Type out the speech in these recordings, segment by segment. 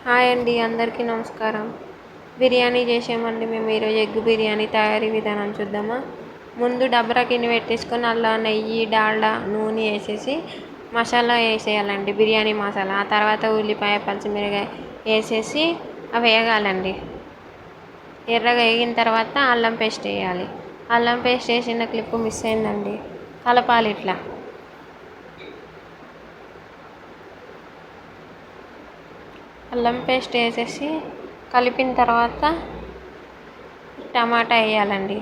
Hi అండి, అందరికీ నమస్కారం. బిర్యానీ చేసామండి మేము ఈరోజు. ఎగ్ బిర్యానీ తయారీ విధానం చూద్దామా. ముందు డబరా గిన్నె పెట్టేసుకొని అలా నెయ్యి, డాల్డా, నూనె వేసేసి మసాలా వేసేయాలండి, బిర్యానీ మసాలా. ఆ తర్వాత ఉల్లిపాయ, పచ్చిమిరకాయ వేసేసి అవి వేగాలండి. ఎర్రగా వేగిన తర్వాత అల్లం పేస్ట్ వేయాలి. అల్లం పేస్ట్ వేసిన క్లిప్ మిస్ అయిందండి. కలపాలి ఇట్లా. అల్లం పేస్ట్ వేసేసి కలిపిన తర్వాత టమాటా వేయాలండి.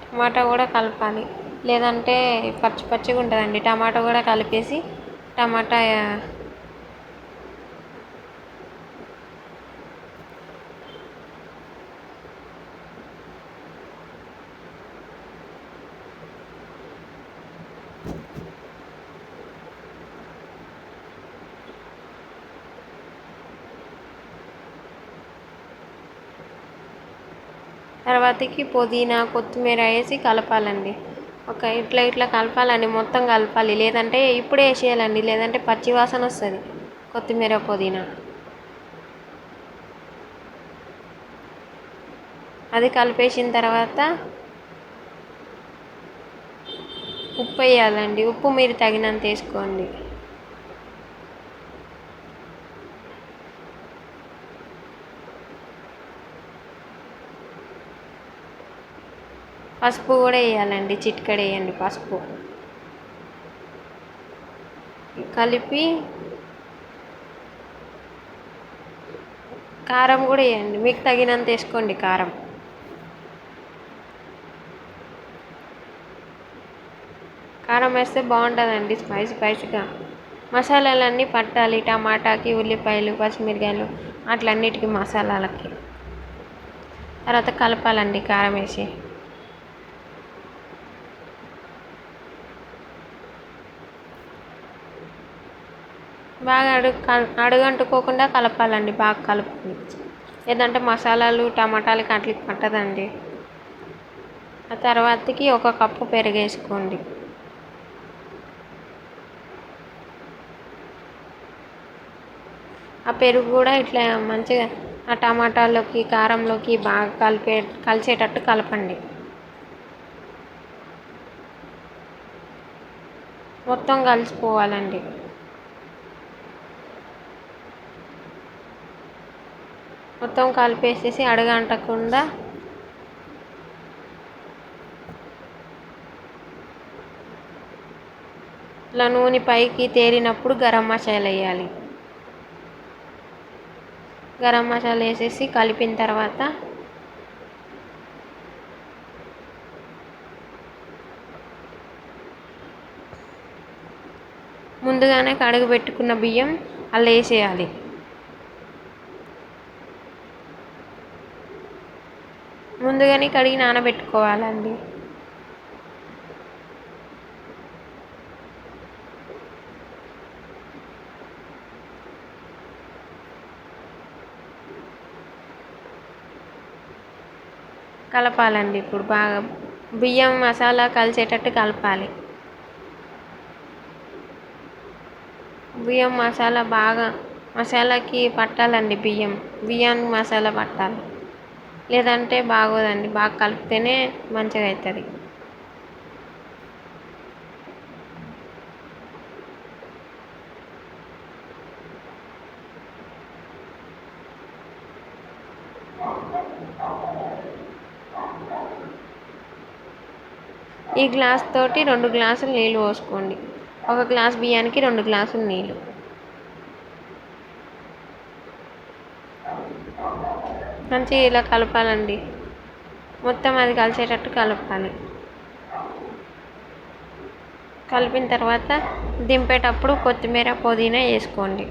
టమాటా కూడా కలపాలి, లేదంటే పచ్చి పచ్చిగా ఉంటుందండి. టమాటా కూడా కలిపేసి టమాటా తర్వాతకి పుదీనా, కొత్తిమీర వేసి కలపాలండి. ఇట్లా కలపాలండి, మొత్తం కలపాలి. లేదంటే ఇప్పుడే వేసేయాలండి, లేదంటే పచ్చి వాసన వస్తుంది కొత్తిమీర, పుదీనా. అది కలిపేసిన తర్వాత ఉప్పు వేయాలండి. ఉప్పు మీరు తగినంత వేసుకోండి. పసుపు కూడా వేయాలండి, చిటికెడు వేయండి పసుపు. కలిపి కారం కూడా వేయండి, మీకు తగినంత వేసుకోండి కారం. కారం వేస్తే బాగుంటుందండి, స్పైసీగా. మసాలాలన్నీ పట్టాలి టమాటాకి, ఉల్లిపాయలు, పచ్చిమిరకాయలు అట్లన్నిటికీ మసాలాలకి. తర్వాత కలపాలండి కారం వేసి. బాగా అడుగంటుకోకుండా కలపాలండి, బాగా కలపాలి. లేదంటే మసాలాలు టమాటాలకి అట్లకి పట్టదండి. ఆ తర్వాతకి 1 కప్పు పెరుగు వేసుకోండి. ఆ పెరుగు కూడా ఇట్లా మంచిగా ఆ టమాటాలోకి, కారంలోకి బాగా కలిసేటట్టు కలపండి. మొత్తం కలిసిపోవాలండి. మొత్తం కలిపేసేసి అడుగంటకుండా ఇలా నూనె పైకి తేలినప్పుడు గరం మసాలా వేయాలి. గరం మసాలా వేసేసి కలిపిన తర్వాత ముందుగానే కడుగు పెట్టుకున్న బియ్యం అలా వేసేయాలి. ముందుగానే కడిగి నానబెట్టుకోవాలండి. కలపాలండి. ఇప్పుడు బాగా బియ్యం మసాలా కలిసేటట్టు కలపాలి. బియ్యం మసాలా బాగా మసాలాకి పట్టాలండి. బియ్యానికి మసాలా పట్టాలి, లేదంటే బాగోదండి. బాగా కలిపితేనే మంచిగా అవుతుంది. ఈ గ్లాస్ తోటి 2 గ్లాసులు నీళ్ళు పోసుకోండి. 1 గ్లాస్ బియ్యానికి 2 గ్లాసులు నీళ్ళు. మంచిగా ఇలా కలపాలండి, మొత్తం అది కలిసేటట్టు కలపాలి. కలిపిన తర్వాత దింపేటప్పుడు కొత్తిమీర, పుదీనా వేసుకోండి.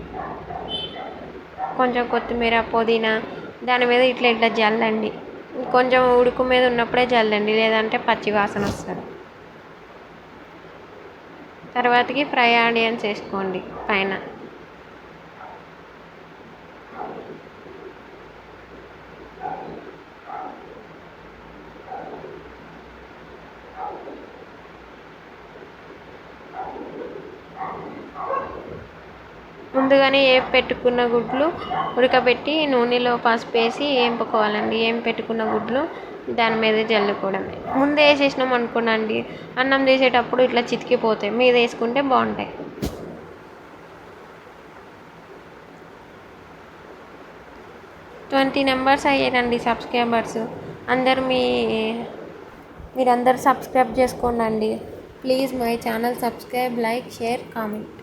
కొంచెం కొత్తిమీర, పుదీనా దాని మీద ఇట్లా జల్లండి. కొంచెం ఉడుకు మీద ఉన్నప్పుడే జల్లండి, లేదంటే పచ్చి వాసన వస్తుంది. తర్వాతకి ఫ్రై ఆనియన్స్ వేసుకోండి పైన. ముందుగానే పెట్టుకున్న గుడ్లు ఉడకబెట్టి నూనెలో పసుపు వేసి వేంపుకోవాలండి. పెట్టుకున్న గుడ్లు దాని మీద జల్లుకోవడమే. ముందే వేసేసినాం అనుకోండి అన్నం చేసేటప్పుడు ఇట్లా చితికిపోతాయి. మీద వేసుకుంటే బాగుంటాయి. 20 మెంబర్స్ అయ్యారండి సబ్స్క్రైబర్స్. మీరందరూ సబ్స్క్రైబ్ చేసుకోండి. Please my channel subscribe, like, share, comment.